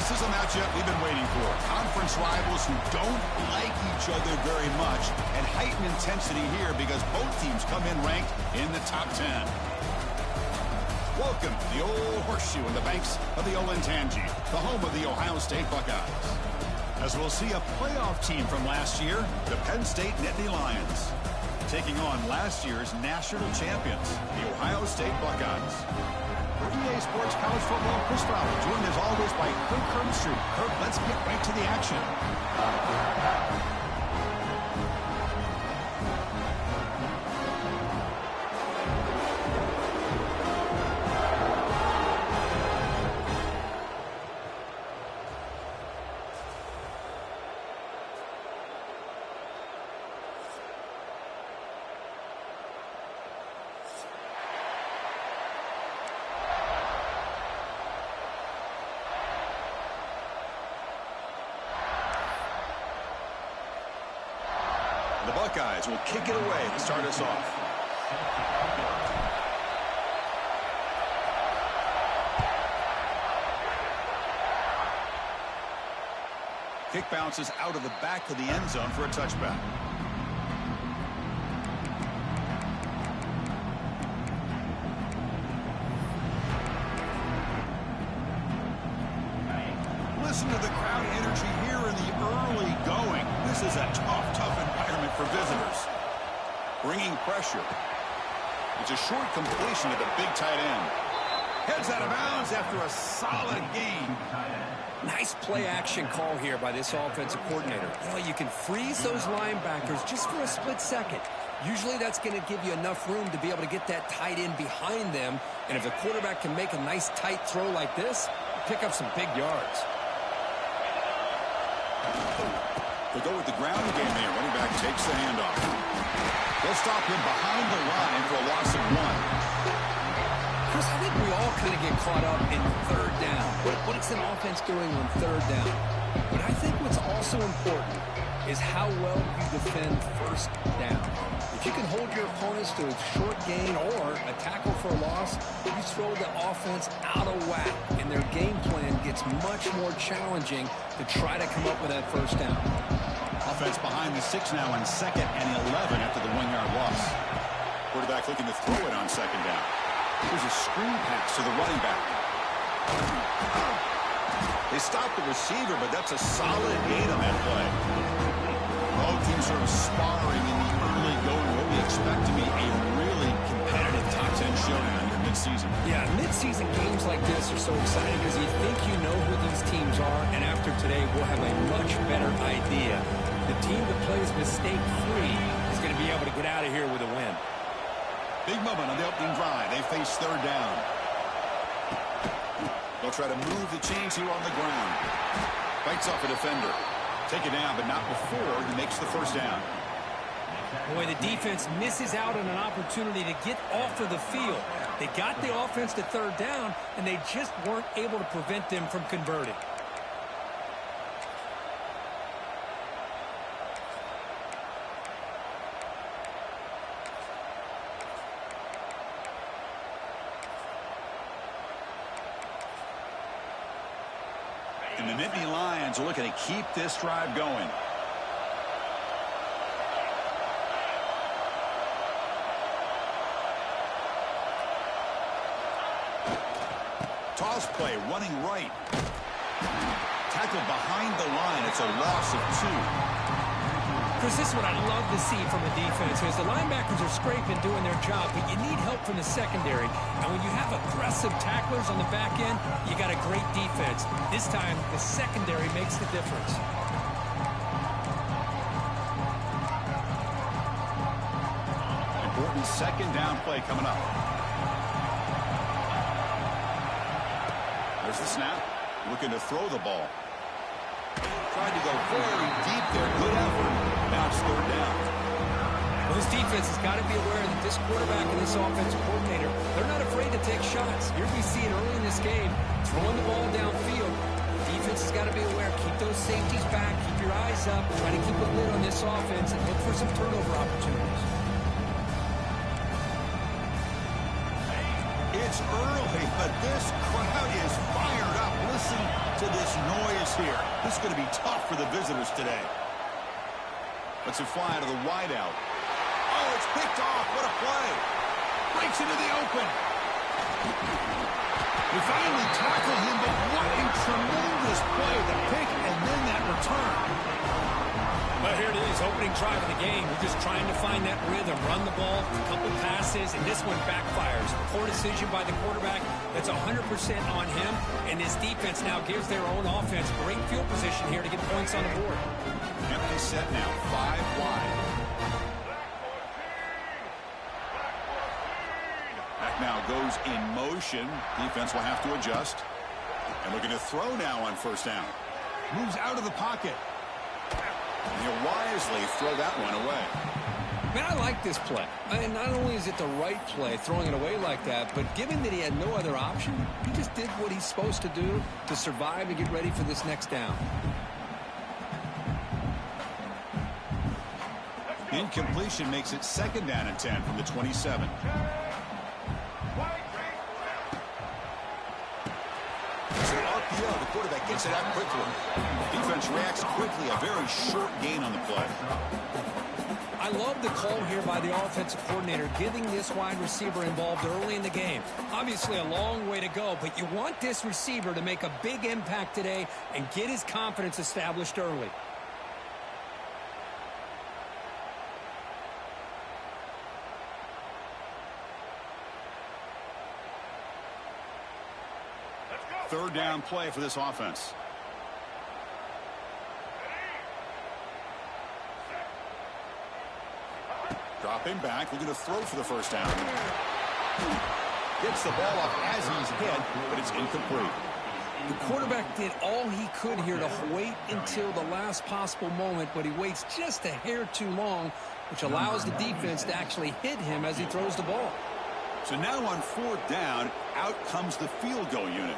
This is a matchup we've been waiting for. Conference rivals who don't like each other very much, and heightened intensity here because both teams come in ranked in the top 10. Welcome to the old horseshoe in the banks of the Olentangy, the home of the Ohio State Buckeyes. As we'll see a playoff team from last year, the Penn State Nittany Lions, taking on last year's national champions, the Ohio State Buckeyes. For EA Sports College Football, Chris Fowler, joined as always by Kirk Herbstreit. Kirk, let's get right to the action. The Buckeyes will kick it away to start us off. Kick bounces out of the back of the end zone for a touchback. Listen to the crowd energy here in the early going. This is a tough environment for visitors. Bringing pressure. It's a short completion to the big tight end. Heads out of bounds after a solid gain. Nice play action call here by this offensive coordinator. You know, you can freeze those linebackers just for a split second. Usually that's going to give you enough room to be able to get that tight end behind them. And if the quarterback can make a nice tight throw like this, pick up some big yards. They go with the ground game there. Running back takes the handoff. They'll stop him behind the line for a loss of 1. Chris, I think we all kind of get caught up in third down. What is an offense doing on third down? But I think what's also important is how well you defend first down. If you can hold your opponents to a short gain or a tackle for a loss, you throw the offense out of whack, and their game plan gets much more challenging to try to come up with that first down. Offense behind the 6 now on 2nd and 11 after the 1-yard loss. Quarterback looking to throw it on 2nd down. Here's a screen pass to the running back. They stopped the receiver, but that's a solid gain on that play. Both teams sort of sparring in the early going. What we expect to be a really competitive top 10 showdown here mid-season. Yeah, mid-season games like this are so exciting because you think you know who these teams are, and after today, we'll have a much better idea. The team that plays mistake-free is going to be able to get out of here with a win. Big moment on the opening drive. They face 3rd down. They'll try to move the chains here on the ground. Fights off a defender. Take it down, but not before he makes the first down. Boy, the defense misses out on an opportunity to get off of the field. They got the offense to 3rd down, and they just weren't able to prevent them from converting. And the Nittany Lions are looking to keep this drive going. Toss play, running right. Tackled behind the line. It's a loss of 2. Chris, this is what I love to see from a defense. As the linebackers are scraping, doing their job, but you need help from the secondary. And when you have aggressive tacklers on the back end, you got a great defense. This time, the secondary makes the difference. Important second down play coming up. There's the snap. Looking to throw the ball. Tried to go very deep there. Good effort. Now it's third down. Well, this defense has got to be aware that this quarterback and this offensive coordinator, they're not afraid to take shots. Here we see it early in this game, throwing the ball downfield. Defense has got to be aware. Keep those safeties back. Keep your eyes up. Try to keep a lid on this offense and look for some turnover opportunities. It's early, but this crowd is fired up. Listen to this noise here. This is going to be tough for the visitors today. Let's it fly out of the wideout. Oh, it's picked off. What a play. Breaks into the open. We finally tackle him, but what a tremendous play. The pick and then that return. Well, here it is, opening drive of the game. We're just trying to find that rhythm, run the ball, a couple passes, and this one backfires. Poor decision by the quarterback. That's 100% on him, and this defense now gives their own offense great field position here to get points on the board. Empty set now, 5 wide. Back now goes in motion. Defense will have to adjust. And looking to throw now on first down. Moves out of the pocket. And he'll wisely throw that one away. Man, I like this play. And not only is it the right play, throwing it away like that, but given that he had no other option, he just did what he's supposed to do to survive and get ready for this next down. Incompletion makes it second down and 10 from the 27. So RPO, the quarterback gets it out quickly. Defense reacts quickly. A very short gain on the play. I love the call here by the offensive coordinator, getting this wide receiver involved early in the game. Obviously a long way to go, but you want this receiver to make a big impact today and get his confidence established early. Third down play for this offense. Dropping back, looking to throw for the first down. Gets the ball up as he's hit, but it's incomplete. The quarterback did all he could here to wait until the last possible moment, but he waits just a hair too long, which allows the defense to actually hit him as he throws the ball. So now on fourth down, out comes the field goal unit.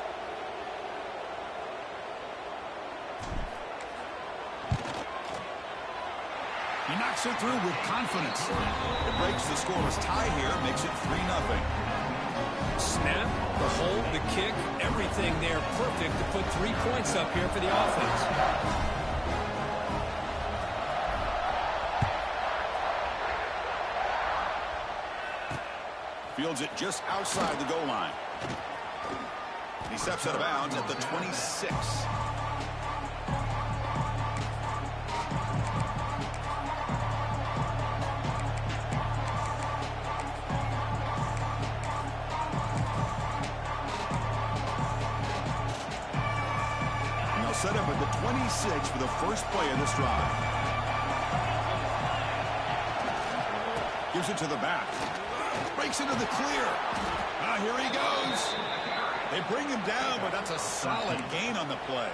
He knocks it through with confidence. It breaks the scoreless tie here, makes it 3-0. Snap, the hold, the kick, everything there perfect to put 3 points up here for the offense. Fields it just outside the goal line. He steps out of bounds at the 26. Set up at the 26 for the first play of this drive. Gives it to the back. Breaks into the clear. Here he goes. They bring him down, but that's a solid gain on the play.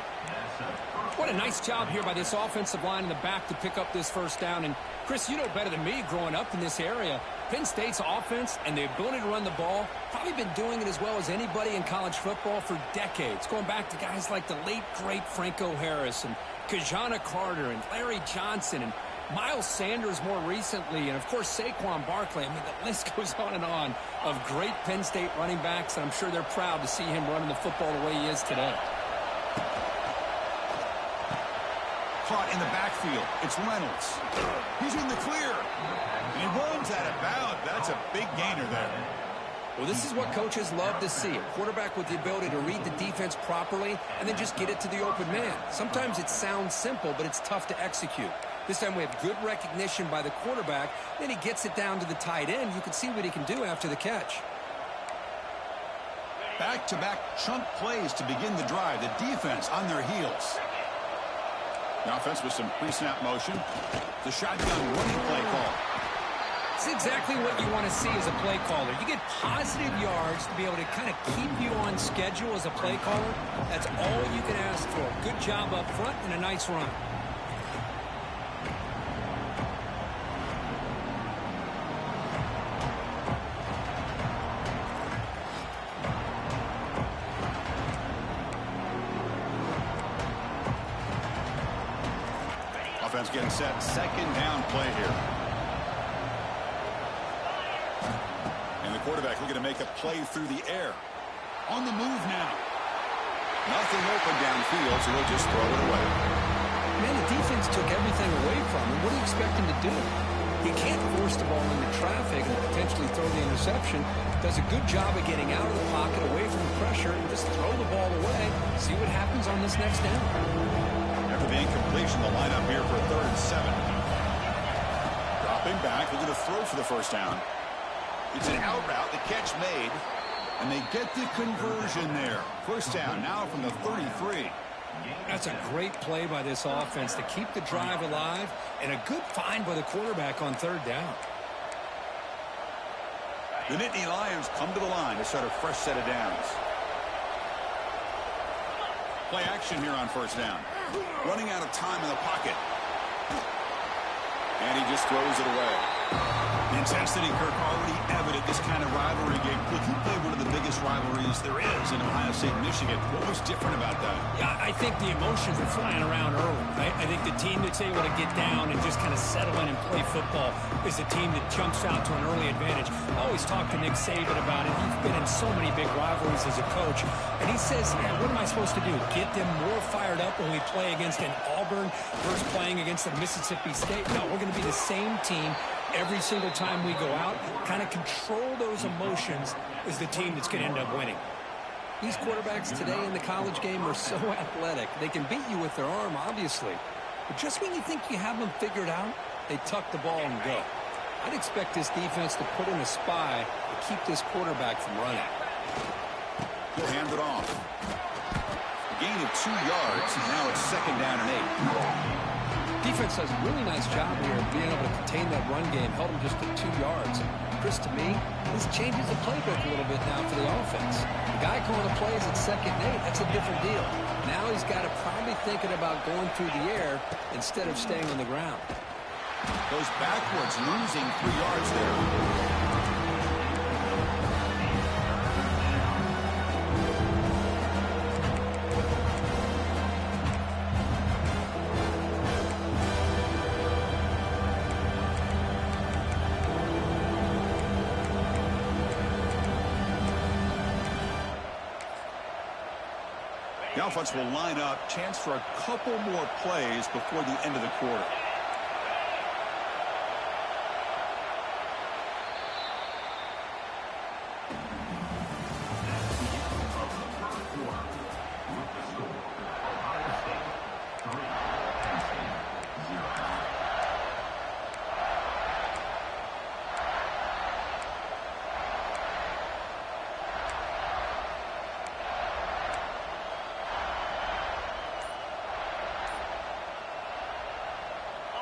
What a nice job here by this offensive line in the back to pick up this first down. And, Chris, you know better than me growing up in this area, Penn State's offense and the ability to run the ball, probably been doing it as well as anybody in college football for decades, going back to guys like the late, great Franco Harris and Kajana Carter and Larry Johnson and Miles Sanders more recently, and, of course, Saquon Barkley. I mean, the list goes on and of great Penn State running backs, and I'm sure they're proud to see him running the football the way he is today. Caught in the backfield. It's Reynolds. He's in the clear. And he runs out of bounds. That's a big gainer there. Well, this is what coaches love to see. A quarterback with the ability to read the defense properly and then just get it to the open man. Sometimes it sounds simple, but it's tough to execute. This time we have good recognition by the quarterback. Then he gets it down to the tight end. You can see what he can do after the catch. Back-to-back chunk plays to begin the drive. The defense on their heels. The offense with some pre-snap motion. The shotgun running play call. It's exactly what you want to see as a play caller. You get positive yards to be able to kind of keep you on schedule as a play caller. That's all you can ask for. Good job up front and a nice run. Offense getting set. Second down play here. And the quarterback looking to make a play through the air. On the move now. Nothing open downfield, so he'll just throw it away. Man, the defense took everything away from him. What do you expect him to do? He can't force the ball into traffic and potentially throw the interception. Does a good job of getting out of the pocket, away from the pressure, and just throw the ball away. See what happens on this next down. After the incompletion, the lineup here for a 3rd and 7. Dropping back, looking to throw for the first down. It's an out route, the catch made, and they get the conversion there. First down now from the 33. That's a great play by this offense to keep the drive alive, and a good find by the quarterback on 3rd down. The Nittany Lions come to the line to start a fresh set of downs. Play action here on first down. Running out of time in the pocket. And he just throws it away. The intensity, Kirk, already evident this kind of rivalry game. Look, you played one of the biggest rivalries there is in Ohio State, Michigan. What was different about that? Yeah, I think the emotions were flying around early. I think the team that's able to get down and just kind of settle in and play football is the team that jumps out to an early advantage. I always talk to Nick Saban about it. He's been in so many big rivalries as a coach. And he says, yeah, what am I supposed to do? Get them more fired up when we play against an Auburn versus playing against a Mississippi State? No, we're going to be the same team every single time we go out. Kind of control those emotions is the team that's going to end up winning. These quarterbacks today in the college game are so athletic. They can beat you with their arm, obviously. But just when you think you have them figured out, they tuck the ball and go. I'd expect this defense to put in a spy to keep this quarterback from running. He'll hand it off. Gain of 2 yards. Now it's 2nd down and 8. Defense does a really nice job here of being able to contain that run game, held him just to 2 yards. Chris, to me, this changes the playbook a little bit now for the offense. The guy calling the plays at 2nd and 8, that's a different deal. Now he's got to probably thinking about going through the air instead of staying on the ground. Goes backwards, losing 3 yards there. The offense will line up. Chance for a couple more plays before the end of the quarter.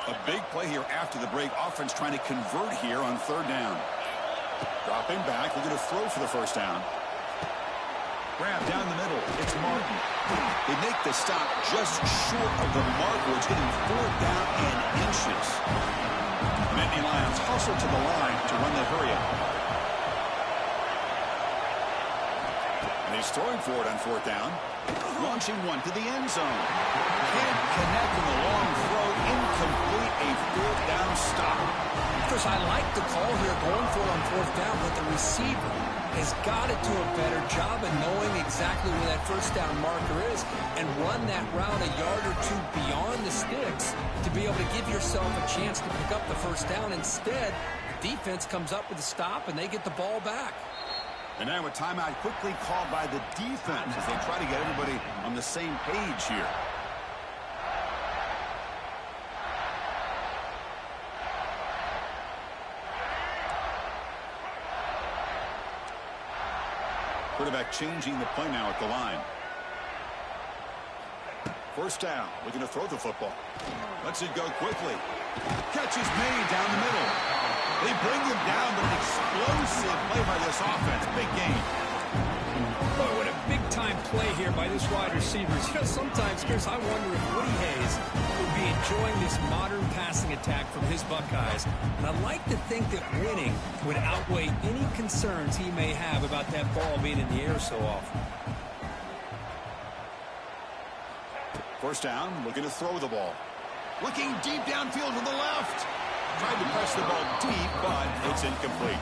A big play here after the break. Offense trying to convert here on 3rd down. Dropping back. We're going to throw for the first down. Grab down the middle. It's Martin. They make the stop just short of the marker. It's getting 4th down and inches. Nittany Lions hustle to the line to run the hurry up. And he's throwing for it on 4th down. Launching one to the end zone. Can't connect with a long throw. Incomplete. A 4th down stop. Chris, I like the call here going for it on 4th down, but the receiver has got to do a better job of knowing exactly where that 1st down marker is and run that route a yard or 2 beyond the sticks to be able to give yourself a chance to pick up the 1st down. Instead, the defense comes up with a stop and they get the ball back. And now a timeout quickly called by the defense as they try to get everybody on the same page here. Quarterback changing the play now at the line. First down, looking to throw the football. Lets it go quickly. Catch is made down the middle. They bring him down, but an explosive play by this offense. Big game. Boy, what a big-time play here by this wide receiver. You know, sometimes, Chris, I wonder if Woody Hayes would be enjoying this modern passing attack from his Buckeyes. And I'd like to think that winning would outweigh any concerns he may have about that ball being in the air so often. First down, looking to throw the ball. Looking deep downfield to the left. Tried to press the ball deep, but it's incomplete.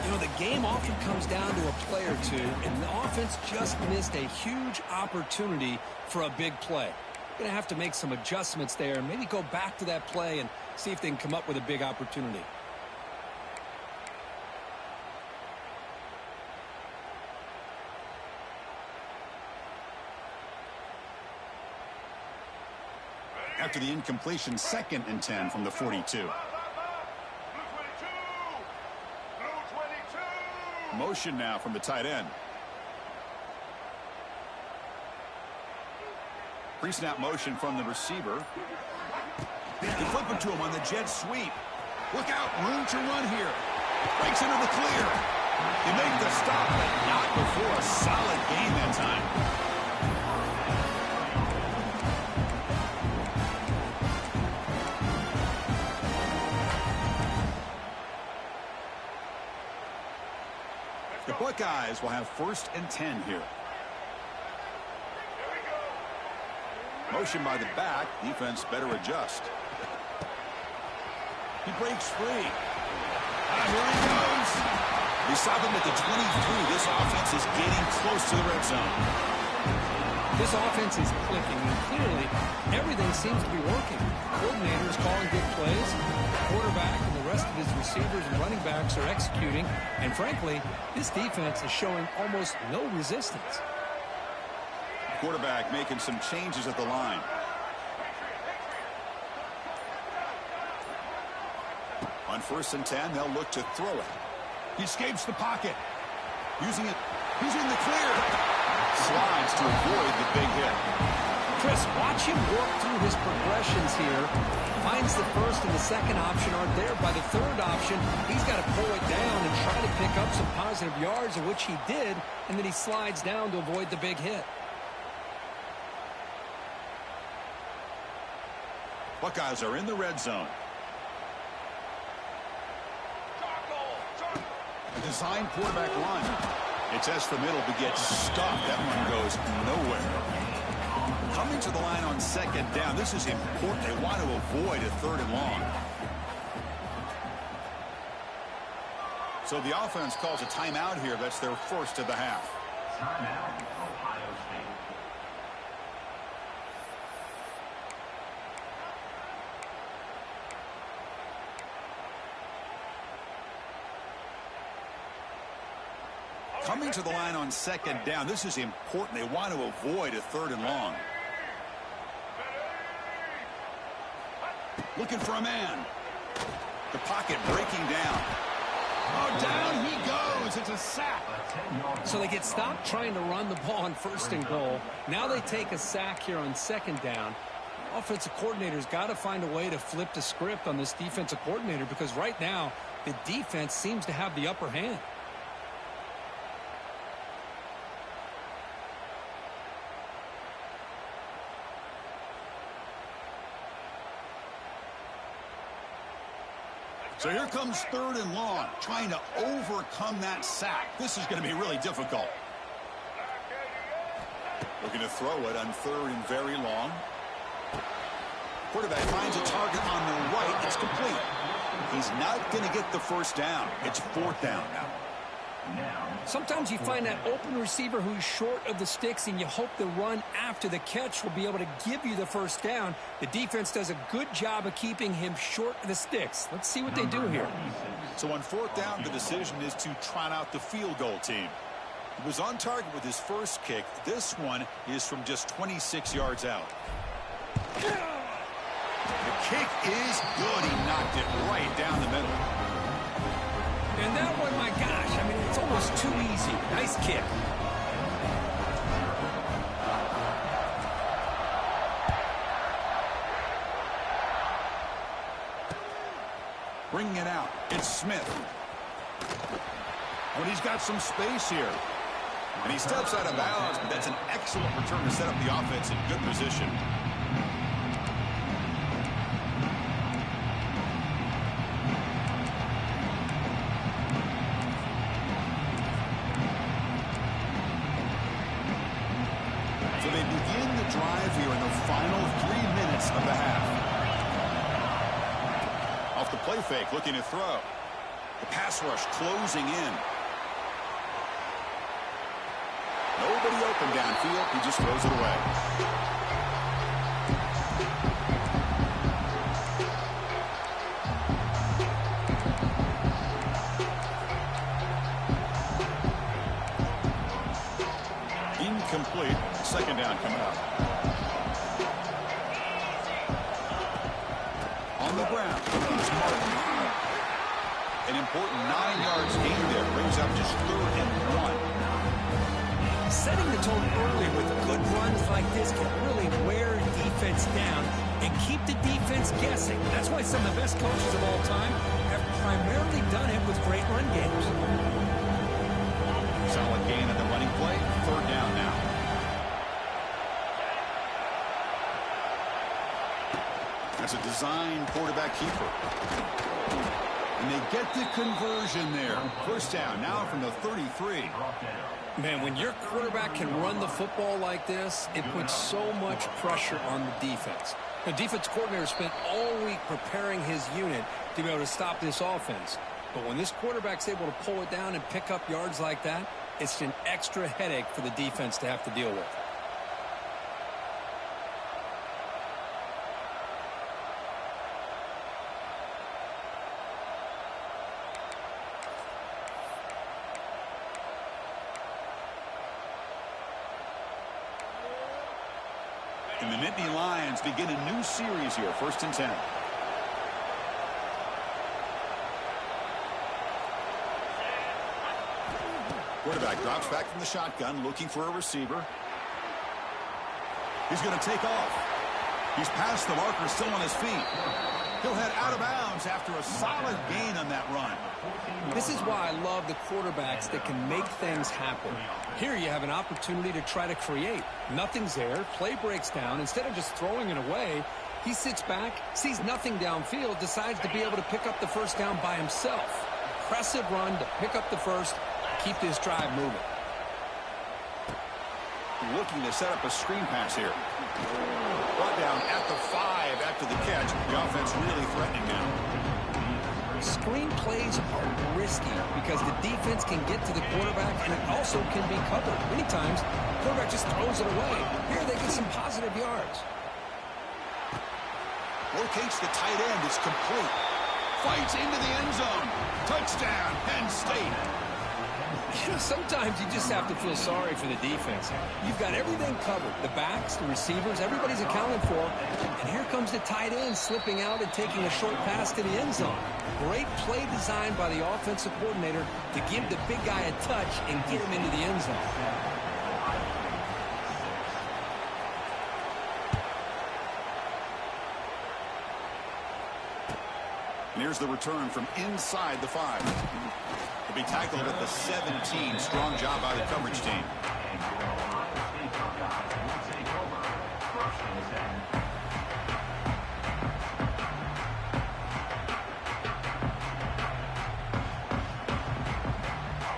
You know, the game often comes down to a play or two, and the offense just missed a huge opportunity for a big play. Going to have to make some adjustments there and maybe go back to that play and see if they can come up with a big opportunity. After the incompletion, 2nd and 10 from the 42. Motion now from the tight end. Pre-snap motion from the receiver. They flip it to him on the jet sweep. Look out, room to run here. Breaks into the clear. They make the stop, but not before a solid gain that time. The Buckeyes will have 1st and 10 here. Motion by the back. Defense better adjust. He breaks free. Here he goes. We saw them at the 23. This offense is getting close to the red zone. This offense is clicking, and clearly everything seems to be working. Coordinators calling good plays. The quarterback and the rest of his receivers and running backs are executing. And frankly, this defense is showing almost no resistance. Quarterback making some changes at the line. On 1st and 10, they'll look to throw it. He escapes the pocket. Using it. He's in the clear. Slides to avoid the big hit. Chris, watch him work through his progressions here. Finds the 1st and the 2nd option aren't there. By the 3rd option, he's got to pull it down and try to pick up some positive yards, of which he did, and then he slides down to avoid the big hit. Buckeyes are in the red zone. A designed quarterback run. It tests the middle but gets stuck. That one goes nowhere. Coming to the line on 2nd down. This is important. They want to avoid a 3rd and long. So the offense calls a timeout here. That's their 1st of the half. Timeout, Ohio State. Coming to the line on 2nd down. This is important. They want to avoid a 3rd and long. Looking for a man. The pocket breaking down. Oh, down he goes. It's a sack. So they get stopped trying to run the ball on 1st and goal. Now they take a sack here on 2nd down. Offensive coordinator's got to find a way to flip the script on this defensive coordinator, because right now the defense seems to have the upper hand. So here comes 3rd and long, trying to overcome that sack. This is going to be really difficult. Looking to throw it on 3rd and very long. Quarterback finds a target on the right. It's complete. He's not going to get the 1st down. It's 4th down now. Sometimes you find that open receiver who's short of the sticks, and you hope the run after the catch will be able to give you the first down. The defense does a good job of keeping him short of the sticks. Let's see what they do here. So on fourth down, the decision is to trot out the field goal team. He was on target with his first kick. This one is from just 26 yards out. The kick is good. He knocked it right down the middle. And that one, my gosh, I mean, it's almost too easy. Nice kick. Bringing it out, it's Smith. When he's got some space here. And he steps out of bounds, but that's an excellent return to set up the offense in good position. So they begin the drive here in the final 3 minutes of the half. Off the play fake, looking to throw. The pass rush closing in. Nobody open downfield. He just throws it away. Incomplete. Second down coming up. On the ground. He's Martin. An important 9 yards gain there. Brings up just 3rd and 1. Setting the tone early with good runs like this can really wear defense down and keep the defense guessing. That's why some of the best coaches of all time have primarily done it with great run games. Solid gain on the running play. 3rd down now. That's a design quarterback keeper. And they get the conversion there. 1st down now from the 33. Man, when your quarterback can run the football like this, it puts so much pressure on the defense. The defense coordinator spent all week preparing his unit to be able to stop this offense. But when this quarterback's able to pull it down and pick up yards like that, it's an extra headache for the defense to have to deal with. And the Nittany Lions begin a new series here, 1st and 10. Quarterback drops back from the shotgun, looking for a receiver. He's going to take off. He's past the marker, still on his feet. He'll head out of bounds after a solid gain on that run. This is why I love the quarterbacks that can make things happen. Here you have an opportunity to try to create. Nothing's there. Play breaks down. Instead of just throwing it away, he sits back, sees nothing downfield, decides to be able to pick up the 1st down by himself. Impressive run to pick up the 1st, keep this drive moving. Looking to set up a screen pass here. Brought down at the 5 after the catch. The offense really threatening now. Screen plays are risky because the defense can get to the quarterback and it also can be covered. Many times, the quarterback just throws it away. Here they get some positive yards. Locates the tight end. It's complete. Fights into the end zone. Touchdown, Penn State. You know, sometimes you just have to feel sorry for the defense. You've got everything covered. The backs, the receivers, everybody's accounted for. And here comes the tight end slipping out and taking a short pass to the end zone. Great play design by the offensive coordinator to give the big guy a touch and get him into the end zone. And here's the return from inside the 5. He'll be tackled at the 17. Strong job by the coverage team.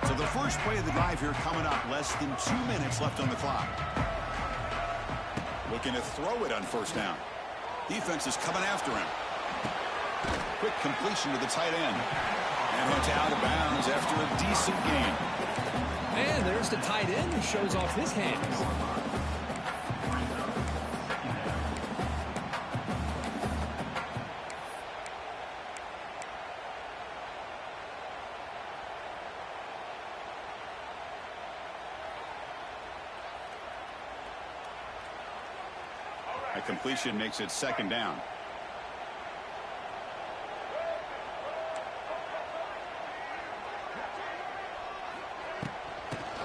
So the first play of the drive here coming up. Less than 2 minutes left on the clock. Looking to throw it on 1st down. Defense is coming after him. Quick completion to the tight end. And it's out of bounds after a decent game. And there's the tight end who shows off his hands. A completion makes it second down.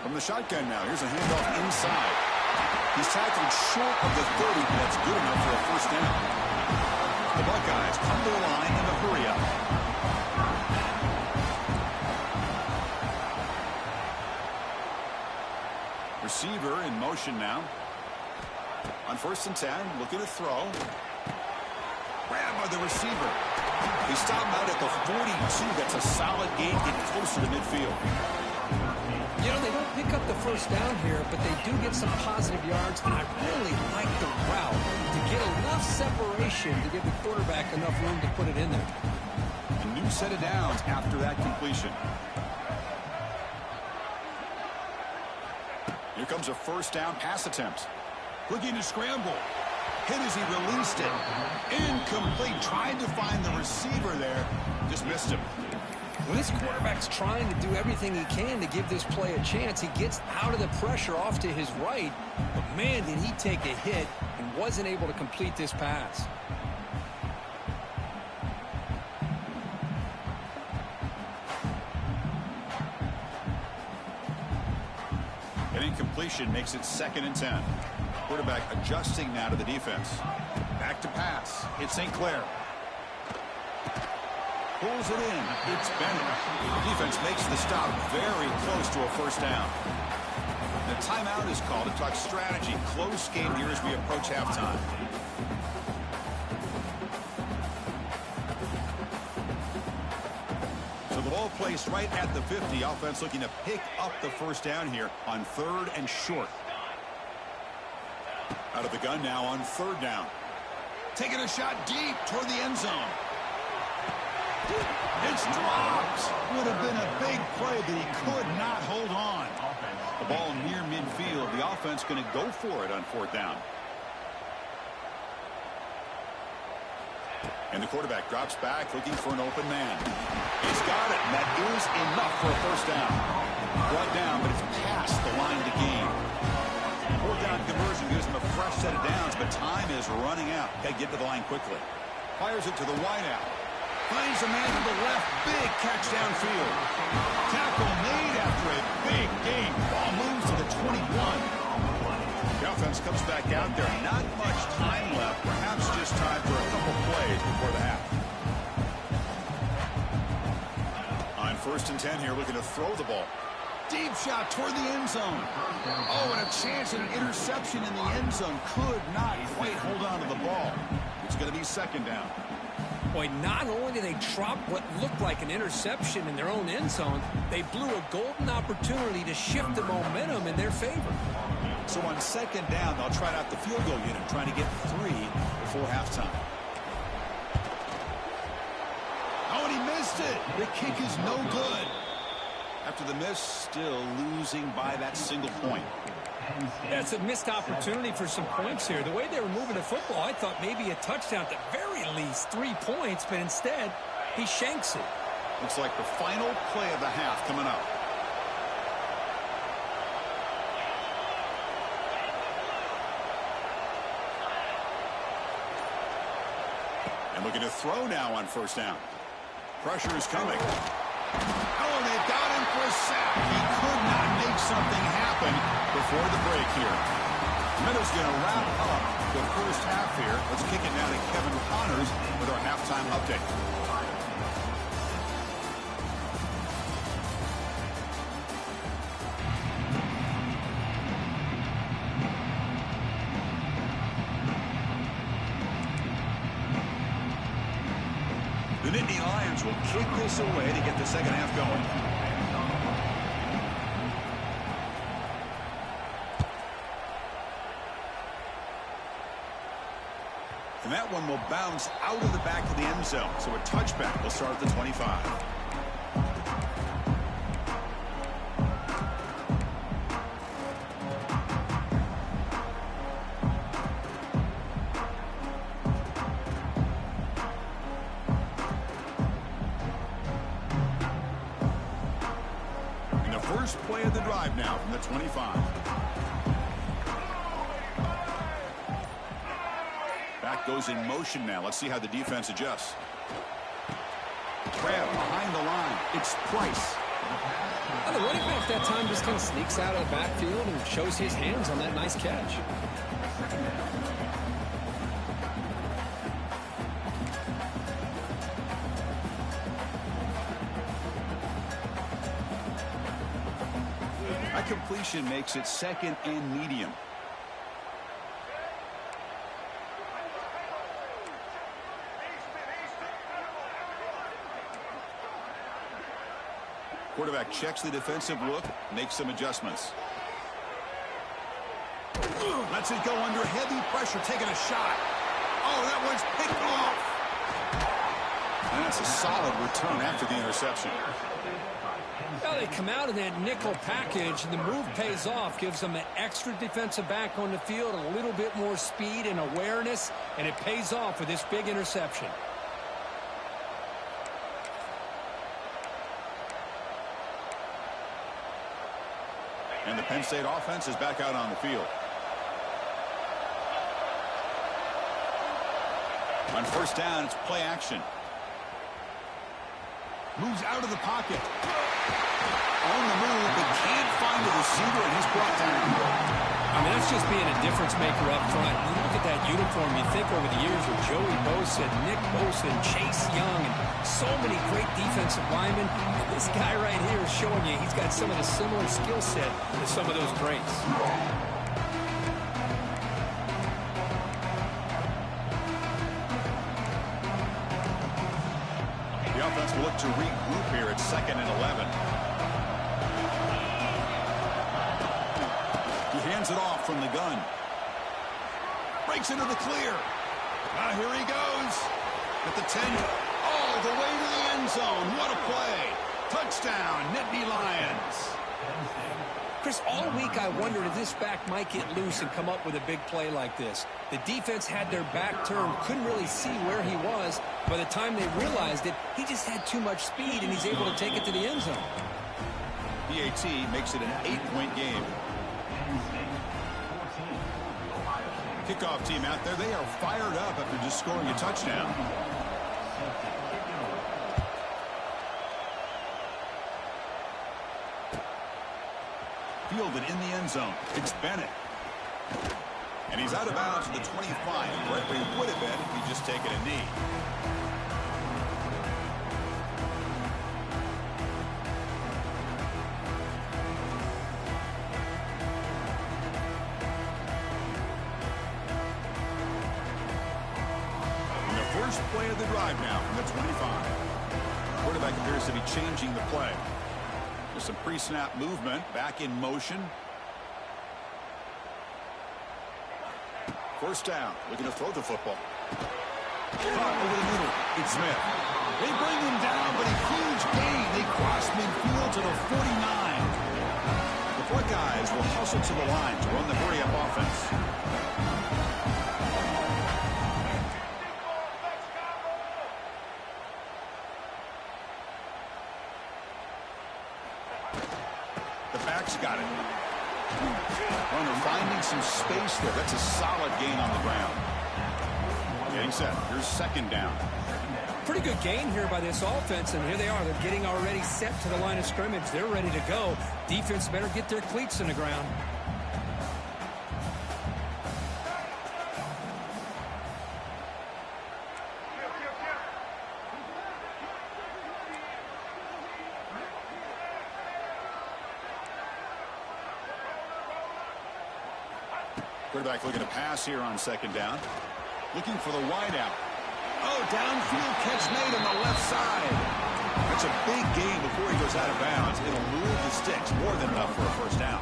From the shotgun now, here's a handoff inside. He's tackled short of the 30, but that's good enough for a first down. The Buckeyes come to the line in a hurry up. Receiver in motion now. On 1st and 10, looking to throw. Grabbed by the receiver. He stopped out at the 42. That's a solid gain, getting closer to midfield. You know, they don't pick up the first down here, but they do get some positive yards, and I really like the route to get enough separation to give the quarterback enough room to put it in there. A new set of downs after that completion. Here comes a first down pass attempt. Looking to scramble. Hit as he released it. Incomplete. Tried to find the receiver there. Just missed him. When this quarterback's trying to do everything he can to give this play a chance, he gets out of the pressure off to his right. But, man, did he take a hit and wasn't able to complete this pass. An incompletion makes it 2nd and 10. Quarterback adjusting now to the defense. Back to pass. It's St. Clair. Pulls it in. It's Bennett. The defense makes the stop very close to a first down. The timeout is called to talk strategy. Close game here as we approach halftime. So the ball placed right at the 50. Offense looking to pick up the first down here on 3rd and short. Out of the gun now on 3rd down. Taking a shot deep toward the end zone. It's dropped. Would have been a big play, but he could not hold on. The ball near midfield. The offense going to go for it on 4th down. And the quarterback drops back looking for an open man. He's got it, and that is enough for a first down. Brought down, but it's past the line to gain. 4th down conversion gives him a fresh set of downs, but time is running out. Got to get to the line quickly. Fires it to the wideout. Finds a man to the left. Big catch downfield. Tackle made after a big gain. Ball moves to the 21. The offense comes back out there. Not much time left. Perhaps just time for a couple plays before the half. On 1st and 10 here, looking to throw the ball. Deep shot toward the end zone. Oh, and a chance at an interception in the end zone. Could not quite hold on to the ball. It's going to be 2nd down. Boy, not only did they drop what looked like an interception in their own end zone, they blew a golden opportunity to shift the momentum in their favor. So on 2nd down, they'll try out the field goal unit, trying to get 3 before halftime. Oh, and he missed it. The kick is no good. After the miss, still losing by that single point. That's a missed opportunity for some points here. The way they were moving the football, I thought maybe a touchdown at the very least, 3 points, but instead, he shanks it. Looks like the final play of the half coming up. And looking to throw now on 1st down. Pressure is coming. Oh, they've got him for a sack. He could not make something happen before the break here. Miller's going to wrap up the first half here. Let's kick it now to Kevin Connors with our halftime update. The Nittany Lions will kick this away to get the second half going. And that one will bounce out of the back of the end zone. So a touchback will start at the 25. drive now from the 25. Back goes in motion now. Let's see how the defense adjusts. Grab behind the line. It's Price. The running back that time just kind of sneaks out of the backfield and shows his hands on that nice catch. That completion makes it second and medium. Quarterback checks the defensive look, makes some adjustments. Lets it go under heavy pressure, taking a shot. Oh, that one's picked off. And that's a solid return after the interception. Well, they come out of that nickel package, and the move pays off, gives them an extra defensive back on the field, a little bit more speed and awareness, and it pays off with this big interception. And the Penn State offense is back out on the field. On first down, it's play action. Moves out of the pocket. On the move, but can't find the receiver, and he's brought down. I mean, that's just being a difference maker up front. You look at that uniform, you think over the years with Joey Bosa, Nick Bosa, and Chase Young, and so many great defensive linemen. And this guy right here is showing you he's got some of the similar skill set to some of those greats. The offense will look to regroup here at 2nd and 11. He hands it off from the gun. Breaks into the clear. Now here he goes. At the 10. All the way to the end zone. What a play. Touchdown, Nittany Lions. Chris, all week I wondered if this back might get loose and come up with a big play like this. The defense had their back turned, couldn't really see where he was. By the time they realized it, he just had too much speed, and he's able to take it to the end zone. PAT makes it an 8-point game. Kickoff team out there, they are fired up after just scoring a touchdown. Fielded in the end zone. It's Bennett. And he's out of bounds at the 25, right where he would have been if he'd just taken a knee. And the first play of the drive now from the 25. Quarterback appears to be changing the play. There's some pre-snap movement, back in motion. First down, looking to throw the football. Caught over the middle, it's Smith. They bring him down, but a huge gain. They cross midfield to the 49. The Buckeyes will hustle to the line to run the hurry-up offense. Got it. Runner finding some space there. That's a solid gain on the ground. Getting set. Here's 2nd down. Pretty good gain here by this offense, and here they are. They're getting already set to the line of scrimmage. They're ready to go. Defense better get their cleats in the ground. Quarterback looking to pass here on 2nd down. Looking for the wideout. Oh, downfield catch made on the left side. That's a big gain before he goes out of bounds. It'll move the sticks. More than enough for a first down.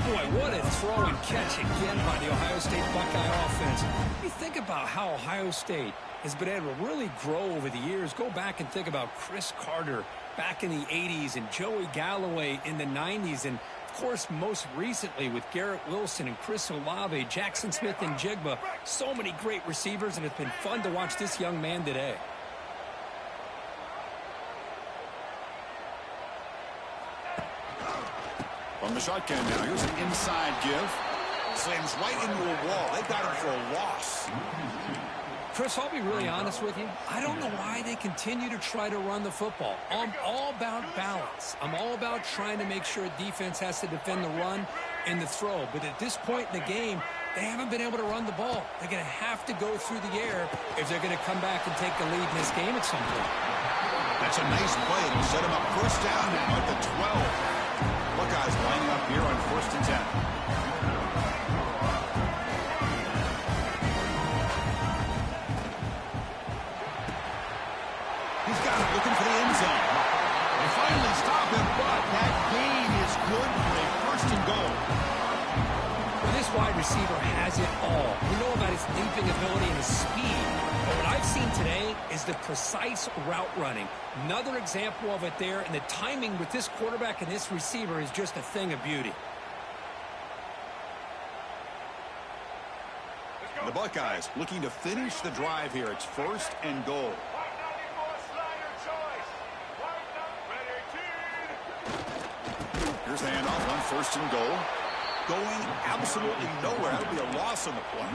Boy, what a throw and catch again by the Ohio State Buckeye offense. You think about how Ohio State has been able to really grow over the years. Go back and think about Chris Carter back in the 80s and Joey Galloway in the 90s. And, of course, most recently with Garrett Wilson and Chris Olave, Jackson Smith and Jigba. So many great receivers, and it's been fun to watch this young man today. From From the shotgun now, here's an inside give. Slams right into a wall. They got him for a loss. Chris, I'll be really honest with you. I don't know why they continue to try to run the football. I'm all about balance. I'm all about trying to make sure defense has to defend the run and the throw. But at this point in the game, they haven't been able to run the ball. They're going to have to go through the air if they're going to come back and take the lead in this game at some point. That's a nice play. It'll set him up first down now at the 12. Buckeyes lining up here on 1st and 10. He's got it, looking for the end zone. They finally stop him, but that gain is good for a 1st and goal. Well, this wide receiver has it all. We know about his leaping ability and his speed. But what I've seen today is the precise route running. Another example of it there, and the timing with this quarterback and this receiver is just a thing of beauty. The Buckeyes looking to finish the drive here. It's 1st and goal. Here's the handoff on 1st and goal. Going absolutely nowhere. That would be a loss on the play.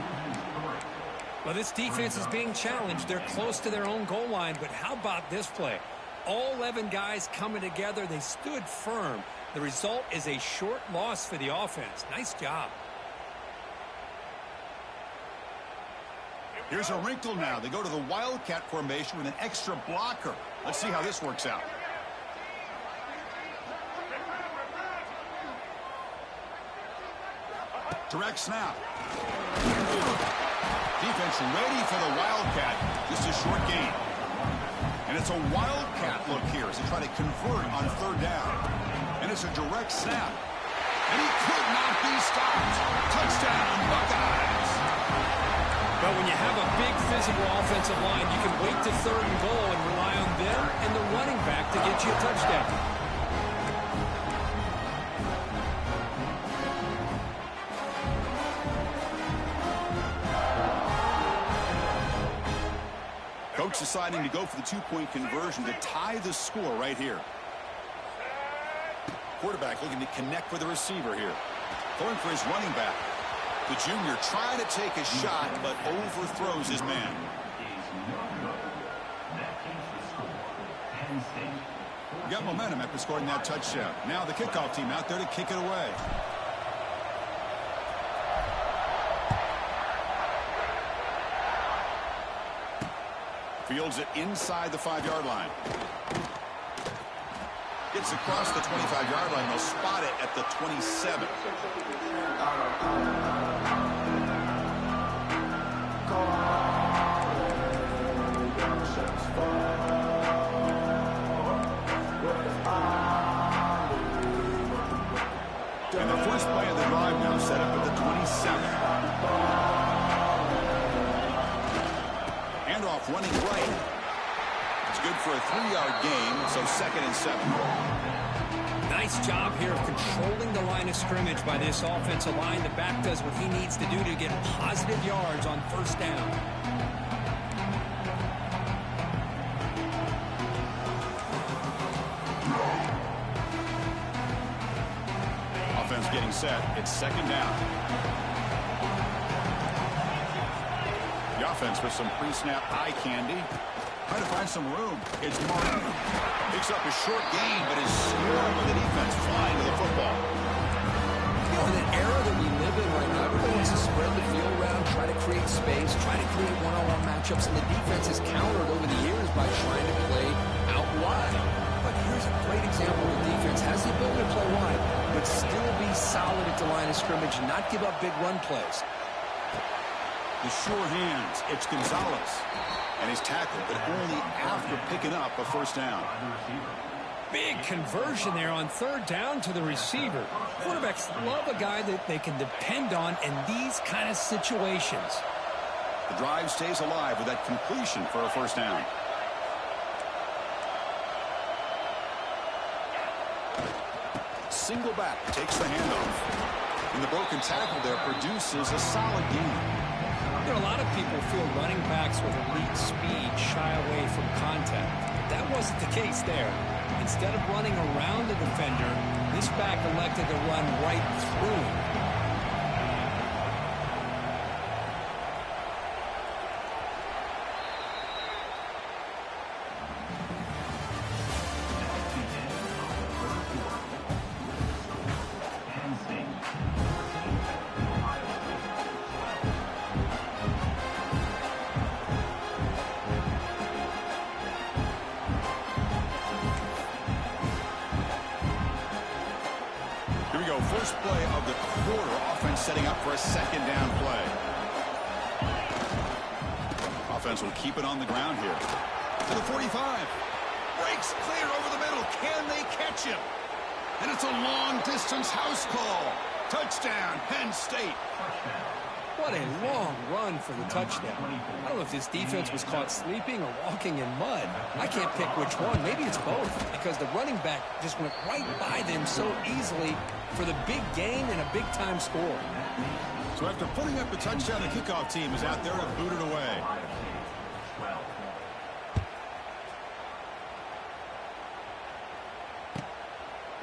Well, this defense is being challenged. They're close to their own goal line, but how about this play? All 11 guys coming together. They stood firm. The result is a short loss for the offense. Nice job. Here's a wrinkle now. They go to the Wildcat formation with an extra blocker. Let's see how this works out. Direct snap. Defense ready for the Wildcat. Just a short gain. And it's a Wildcat look here as they try to convert on 3rd down. And it's a direct snap. And he could not be stopped. Touchdown, Buckeyes. But when you have a big physical offensive line, you can wait to 3rd and goal and rely on them and the running back to get you a touchdown. Coach deciding to go for the 2-point conversion to tie the score right here. Quarterback looking to connect with the receiver here. Going for his running back. The junior trying to take a shot, but overthrows his man. We got momentum after scoring that touchdown. Now the kickoff team out there to kick it away. Fields it inside the 5-yard line. Gets across the 25-yard line. They'll spot it at the 27. And the first play of the drive now set up at the 27. Handoff running right. It's good for a 3-yard gain, so 2nd and 7. Nice job here of controlling the line of scrimmage by this offensive line. The back does what he needs to do to get positive yards on 1st down. Offense getting set. It's 2nd down. The offense with some pre-snap eye candy. Trying to find some room. It's Martin. Picks up a short gain, but is scored with the defense flying to the football. You know, in an era that we live in right now, everybody wants to spread the field around, try to create space, try to create one-on-one matchups, and the defense has countered over the years by trying to play out wide. But here's a great example of the defense has the ability to play wide, but still be solid at the line of scrimmage and not give up big run plays. The sure hands. It's Gonzalez. And he's tackled, but only after picking up a 1st down. Big conversion there on 3rd down to the receiver. Quarterbacks love a guy that they can depend on in these kind of situations. The drive stays alive with that completion for a 1st down. Single back takes the handoff. And the broken tackle there produces a solid gain. You know, a lot of people feel running backs with elite speed shy away from contact. That wasn't the case there. Instead of running around the defender, this back elected to run right through him. Here we go, first play of the quarter. Offense setting up for a second down play. Offense will keep it on the ground here. To the 45. Breaks clear over the middle. Can they catch him? And it's a long-distance house call. Touchdown, Penn State. What a long run for the touchdown. I don't know if this defense was caught sleeping or walking in mud. I can't pick which one. Maybe it's both, because the running back just went right by them so easily for the big gain and a big-time score. So after putting up the touchdown, the kickoff team is out there to boot it away.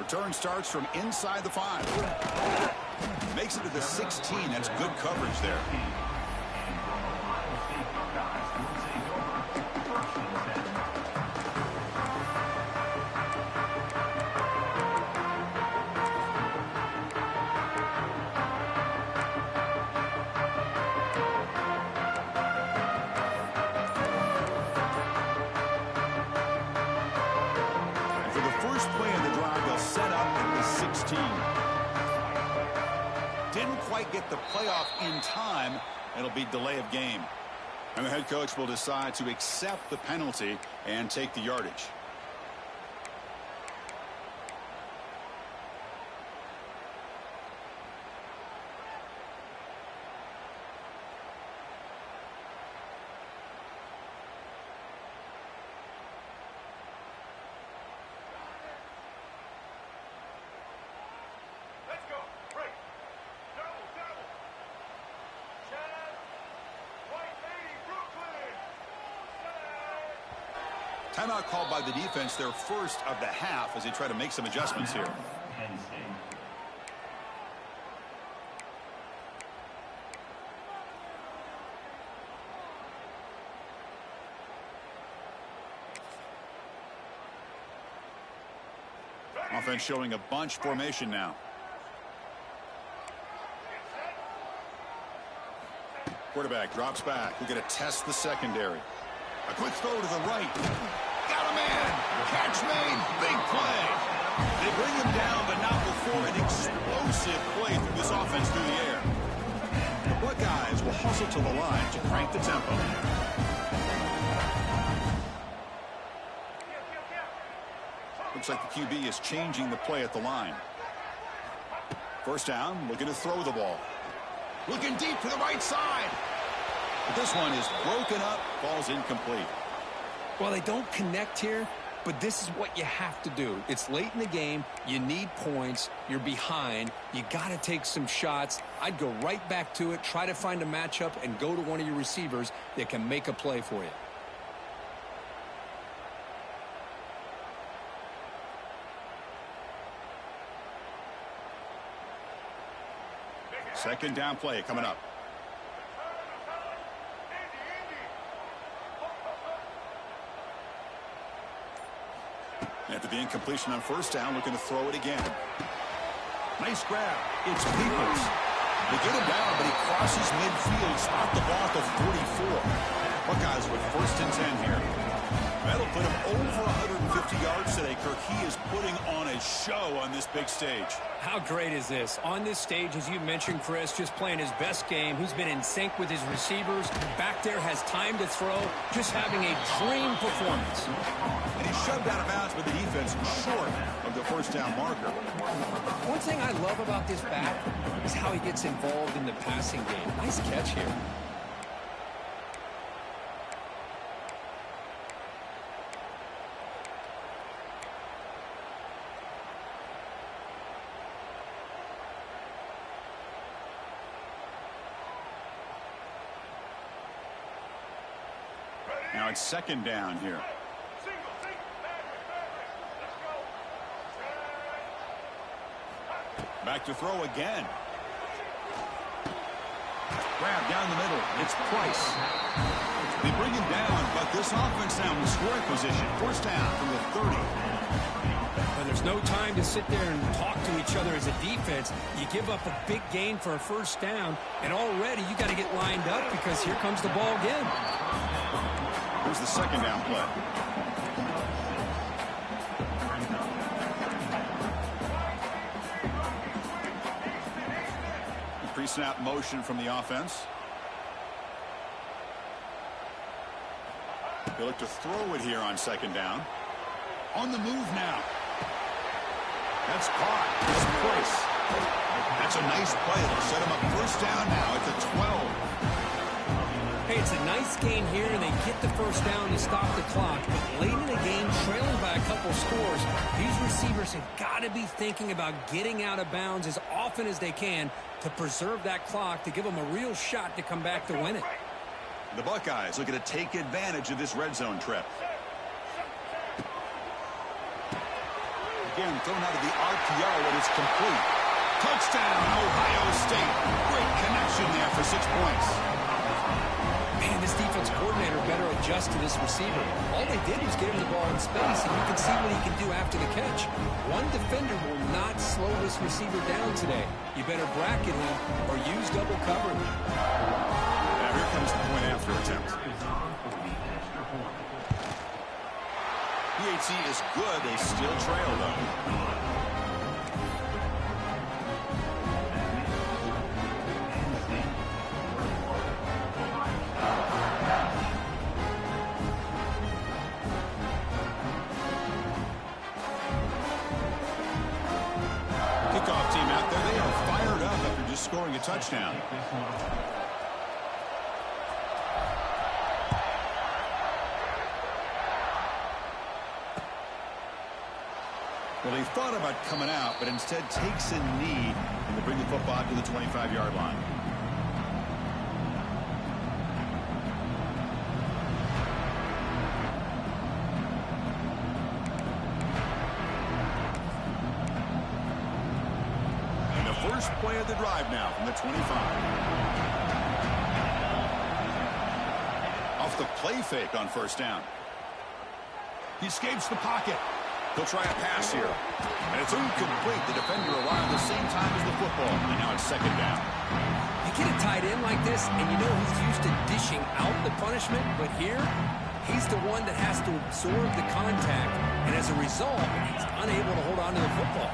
Return starts from inside the 5. Makes it to the 16. That's good coverage there. And for the first play of the drive, they'll set up at the 16. Didn't quite get the playoff in time. It'll be delay of game. And the head coach will decide to accept the penalty and take the yardage. Timeout called by the defense, their first of the half, as they try to make some adjustments here. Penn State. Offense showing a bunch formation now. Quarterback drops back. We're going to test the secondary. A quick throw to the right. Got a man. Catch made. Big play. They bring him down, but not before an explosive play through this offense through the air. The Buckeyes will hustle to the line to crank the tempo. Looks like the QB is changing the play at the line. First down, looking to throw the ball. Looking deep to the right side. But this one is broken up, falls incomplete. Well, they don't connect here, but this is what you have to do. It's late in the game. You need points. You're behind. You got to take some shots. I'd go right back to it, try to find a matchup, and go to one of your receivers that can make a play for you. Second down play coming up. After the incompletion on first down, looking to throw it again. Nice grab. It's Peoples. They get him down, but he crosses midfield. Spot the ball at the 44. Buckeyes with first and 10 here. That'll put him over 150 yards today, Kirk. He is putting on a show on this big stage. How great is this? On this stage, as you mentioned, Chris, just playing his best game. He's been in sync with his receivers. Back there, has time to throw. Just having a dream performance. And he's shoved out of bounds with the defense short of the first down marker. One thing I love about this back is how he gets involved in the passing game. Nice catch here. Now it's second down here. Back to throw again. Grab down the middle. It's Price. They bring him down, but this offense now in scoring position. First down from the 30. And there's no time to sit there and talk to each other as a defense. You give up a big gain for a first down, and already you got to get lined up because here comes the ball again. Here's the second down play. Pre-snap motion from the offense. They look to throw it here on second down. On the move now. That's caught. It's Price. That's a nice play. They'll set him up first down now at the 12. Hey, it's a nice gain here, and they get the first down to stop the clock. But late in the game, trailing by a couple scores, these receivers have got to be thinking about getting out of bounds as often as they can to preserve that clock, to give them a real shot to come back to win it. The Buckeyes looking to take advantage of this red zone trip. Again, thrown out of the RPO, and it's complete. Touchdown, Ohio State. Great connection there for 6 points. Man, this defense coordinator better adjust to this receiver. All they did was get him the ball in space, and you can see what he can do after the catch. One defender will not slow this receiver down today. You better bracket him or use double coverage. Now here comes the point after attempt. PAT is good. They still trail, though. Scoring a touchdown. Well, he thought about coming out, but instead takes a knee and they bring the football to the 25-yard line. First play of the drive now from the 25. Off the play fake on first down. He escapes the pocket. He'll try a pass here. And it's incomplete. The defender arrived the same time as the football. And now it's second down. You get a tight end like this, and you know he's used to dishing out the punishment, but here, he's the one that has to absorb the contact. And as a result, he's unable to hold on to the football.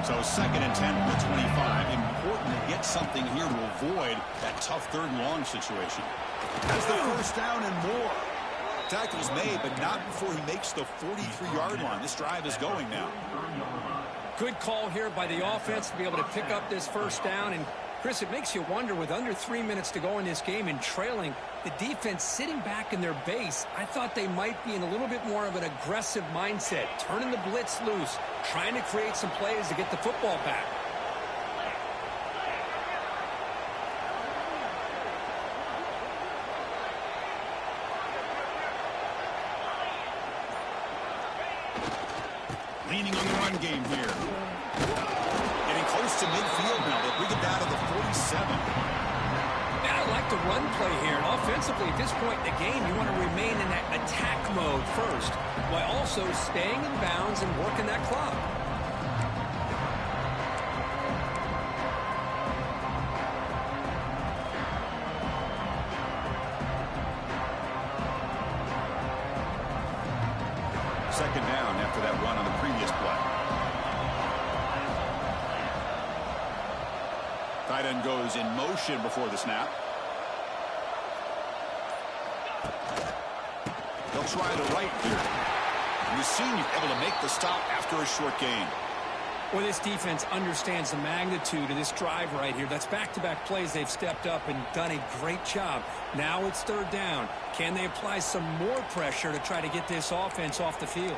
So second and 10 from the 25. Important to get something here to avoid that tough third and long situation. Has the first down and more. Tackle's made, but not before he makes the 43-yard line. This drive is going now. Good call here by the offense to be able to pick up this first down. And, Chris, it makes you wonder, with under 3 minutes to go in this game and trailing, the defense sitting back in their base, I thought they might be in a little bit more of an aggressive mindset, turning the blitz loose, trying to create some plays to get the football back. Leaning on the run game here. Getting close to midfield now. They bring it down to the 47. I like the run play here. And offensively, at this point in the game, you want to remain in that attack mode first, while also staying in bounds and working that clock. Second down after that run on the previous play. Tight end goes in motion before the snap. They'll try the right here. And you've seen you're able to make the stop after a short gain. Well, this defense understands the magnitude of this drive right here. That's back-to-back plays. They've stepped up and done a great job. Now it's third down. Can they apply some more pressure to try to get this offense off the field?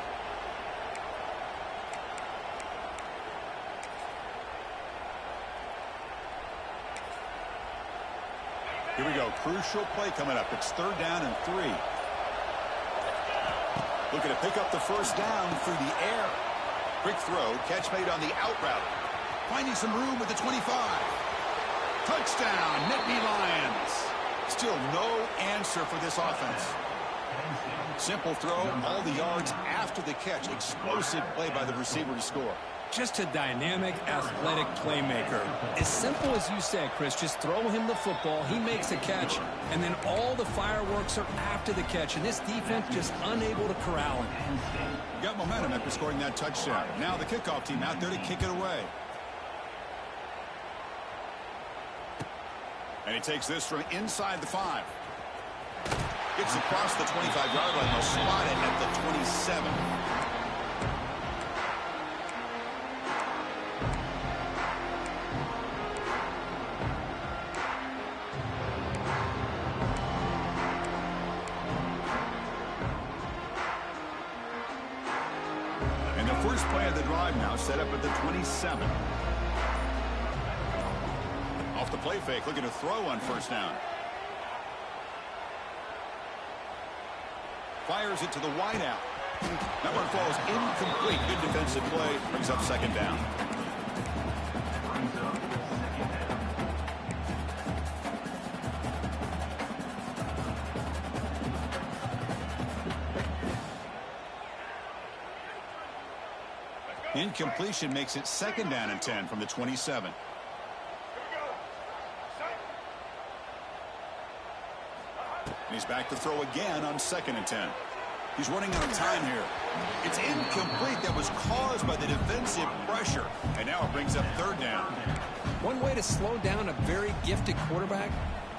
Here we go. Crucial play coming up. It's third down and 3. Looking to pick up the first down through the air. Quick throw. Catch made on the out route. Finding some room with the 25. Touchdown, Nittany Lions. Still no answer for this offense. Simple throw, all the yards after the catch. Explosive play by the receiver to score. Just a dynamic, athletic playmaker. As simple as you said, Chris, just throw him the football, he makes a catch, and then all the fireworks are after the catch, and this defense just unable to corral him. Got momentum after scoring that touchdown. Now the kickoff team out there to kick it away. And he takes this from inside the 5. Gets across the 25-yard line. They'll spot it at the 27. And the first play of the drive now set up at the 27. Off the play fake, looking to throw on first down. Fires it to the wideout. That one falls incomplete. Good defensive play. Brings up second down. Incompletion makes it second down and 10 from the 27. He's back to throw again on second and 10. He's running out of time here. It's incomplete. That was caused by the defensive pressure. And now it brings up third down. One way to slow down a very gifted quarterback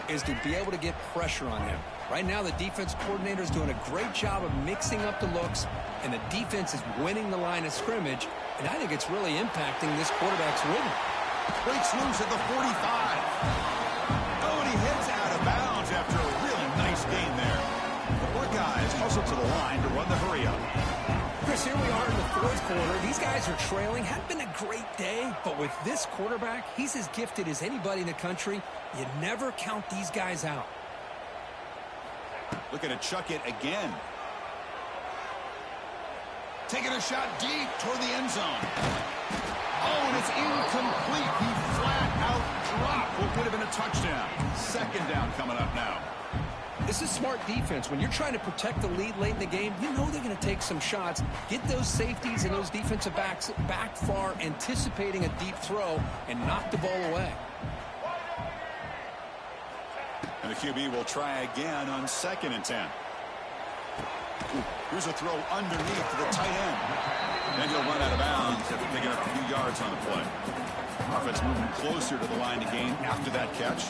is to be able to get pressure on him. Right now, the defense coordinator is doing a great job of mixing up the looks, and the defense is winning the line of scrimmage, and I think it's really impacting this quarterback's rhythm. Breaks loose at the 45. Oh, and he heads out of bounds after a really nice gain there. The Buckeyes hustle to the line to run the hurry-up. Chris, here we are in the fourth quarter. These guys are trailing. Hadn't been a great day, but with this quarterback, he's as gifted as anybody in the country. You never count these guys out. Looking to chuck it again. Taking a shot deep toward the end zone. Oh, and it's incomplete. He flat out dropped what would have been a touchdown. Second down coming up now. This is smart defense. When you're trying to protect the lead late in the game, you know they're going to take some shots. Get those safeties and those defensive backs back far, anticipating a deep throw, and knock the ball away. And the QB will try again on second and 10. Here's a throw underneath to the tight end. And he'll run out of bounds after picking up a few yards on the play. Offense moving closer to the line to gain after that catch.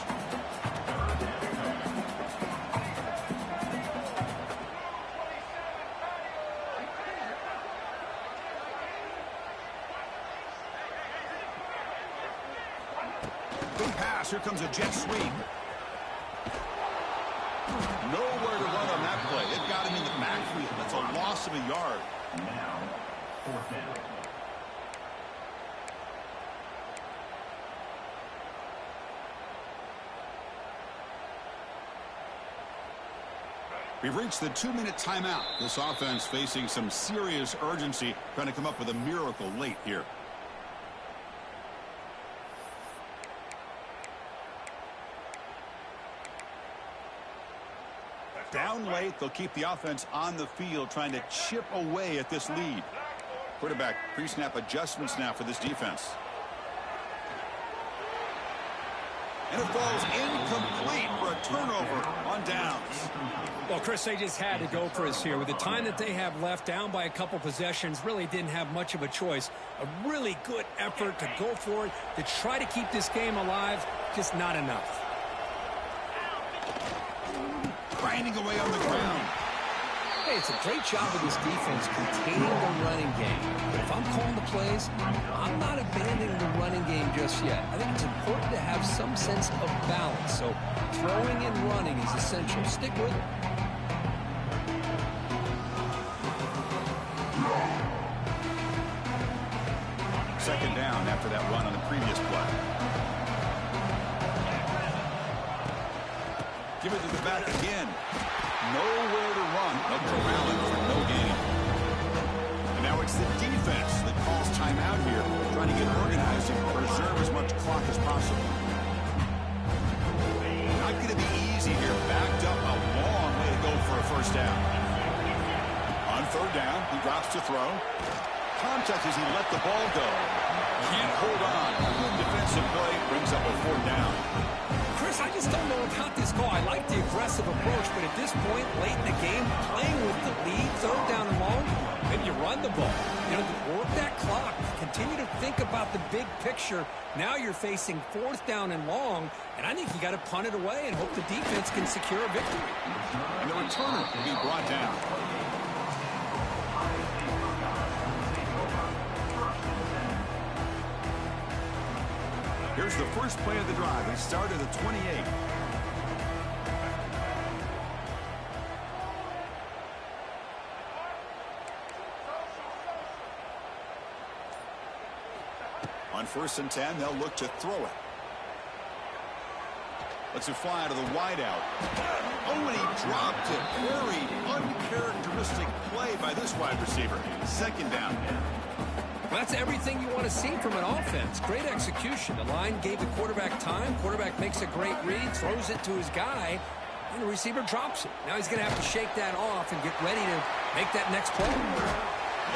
Big pass. Here comes a jet sweep. Nowhere to run on that play. It got him in the backfield. That's a loss of a yard. Now, fourth down. We've reached the 2-minute timeout. This offense facing some serious urgency, trying to come up with a miracle late here. Down late, they'll keep the offense on the field, trying to chip away at this lead. Quarterback pre-snap adjustments now for this defense. And it falls incomplete for a turnover on downs. Well, Chris, they just had to go for us here. With the time that they have left, down by a couple possessions, really didn't have much of a choice. A really good effort to go for it, to try to keep this game alive, just not enough. Grinding away on the ground. Hey, it's a great job of this defense containing the running game. But if I'm calling the plays, I'm not abandoning the running game just yet. I think it's important to have some sense of balance. So throwing and running is essential. Stick with it. Second down after that run on the previous play. Give it to the back again. Nowhere to run. Up to Allen for no gain. And Now it's the defense that calls timeout here, trying to get organized and preserve as much clock as possible. Not going to be easy here. Backed up a long way to go for a first down. On third down, he drops to throw. Contact as he let the ball go. Can't hold on. Good defensive play brings up a fourth down. Chris, I just don't know about this call. I like the aggressive approach, but at this point, late in the game, playing with the lead, third down and long, maybe you run the ball. You know, work that clock. Continue to think about the big picture. Now you're facing fourth down and long, and I think you got to punt it away and hope the defense can secure a victory. And the returner will be brought down. Here's the first play of the drive. They start at the 28. On 1st and 10, they'll look to throw it. Lets it fly out of the wideout. Oh, and he dropped it. Very uncharacteristic play by this wide receiver. Second down. Well, that's everything you want to see from an offense. Great execution. The line gave the quarterback time. Quarterback makes a great read, throws it to his guy, and the receiver drops it. Now he's going to have to shake that off and get ready to make that next play.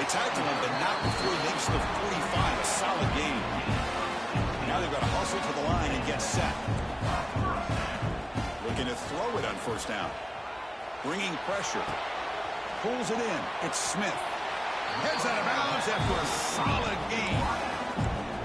They tackled him, but not before he makes the 45. A solid game. Now they've got to hustle to the line and get set. Looking to throw it on first down. Bringing pressure. Pulls it in. It's Smith. Heads out of bounds after a solid game.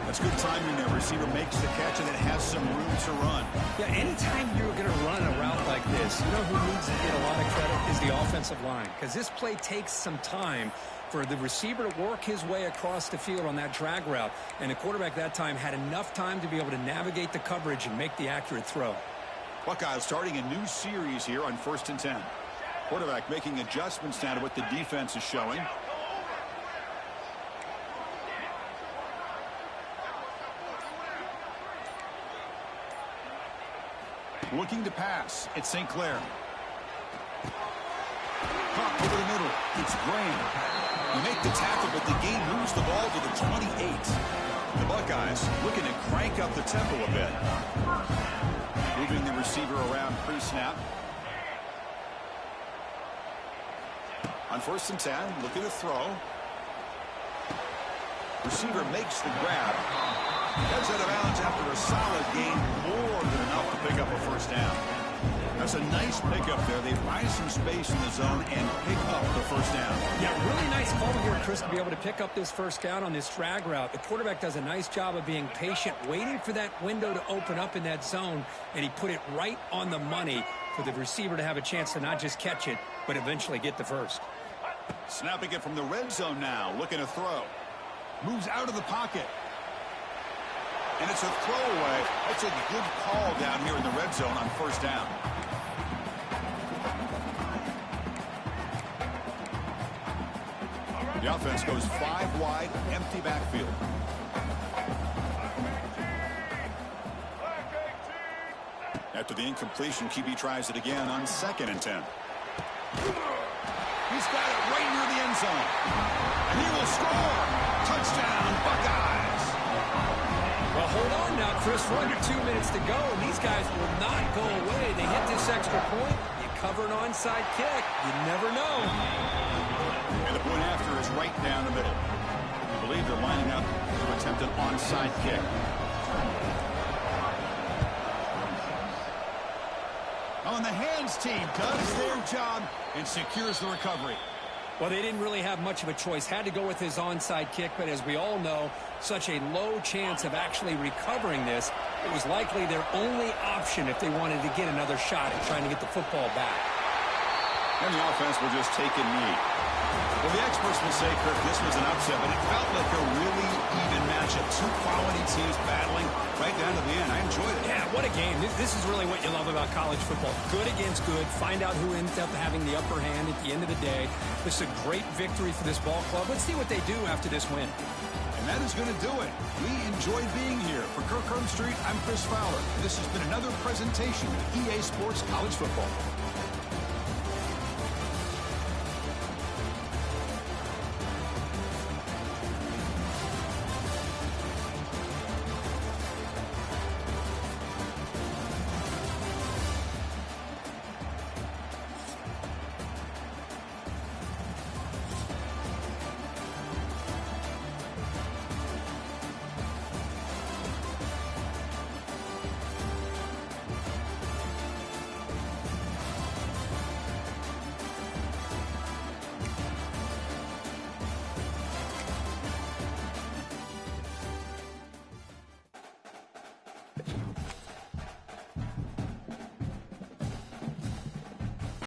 That's good timing there. Receiver makes the catch and it has some room to run. Yeah, anytime you're going to run a route like this, you know who needs to get a lot of credit is the offensive line. Because this play takes some time for the receiver to work his way across the field on that drag route. And the quarterback that time had enough time to be able to navigate the coverage and make the accurate throw. Buckeyes starting a new series here on 1st and 10. Quarterback making adjustments now to what the defense is showing. Looking to pass. It's St. Clair. Pop over the middle. It's Graham. You make the tackle, but the game moves the ball to the 28. The Buckeyes looking to crank up the tempo a bit. Moving the receiver around pre-snap. On 1st and 10, looking to throw. Receiver makes the grab. Heads out of bounds after a solid game, more than enough to pick up a first down. That's a nice pickup there. They find some space in the zone and pick up the first down. Yeah, really nice call here, Chris, to be able to pick up this first down on this drag route. The quarterback does a nice job of being patient, waiting for that window to open up in that zone, and he put it right on the money for the receiver to have a chance to not just catch it, but eventually get the first. Snapping it from the red zone now, looking to throw. Moves out of the pocket. And it's a throwaway. That's a good call down here in the red zone on first down. The offense goes 5 wide, empty backfield. After the incompletion, QB tries it again on 2nd and 10. He's got it right near the end zone. And he will score. Touchdown, Buckeyes. Well, hold on now, Chris. We're under 2 minutes to go, and these guys will not go away. They hit this extra point. You cover an onside kick. You never know. And the point after is right down the middle. I believe they're lining up to attempt an onside kick. On the hands team does their job and secures the recovery. Well, they didn't really have much of a choice. Had to go with his onside kick, but as we all know, such a low chance of actually recovering this. It was likely their only option if they wanted to get another shot at trying to get the football back. And the offense will just take a knee. Well, the experts will say, Kirk, this was an upset, but it felt like a really even matchup. 2 quality teams battling right down to the end. I enjoyed it. Yeah, what a game. This is really what you love about college football. Good against good. Find out who ends up having the upper hand at the end of the day. This is a great victory for this ball club. Let's see what they do after this win. And that is going to do it. We enjoyed being here. For Kirk Herbstreit, I'm Chris Fowler. This has been another presentation of EA Sports College Football.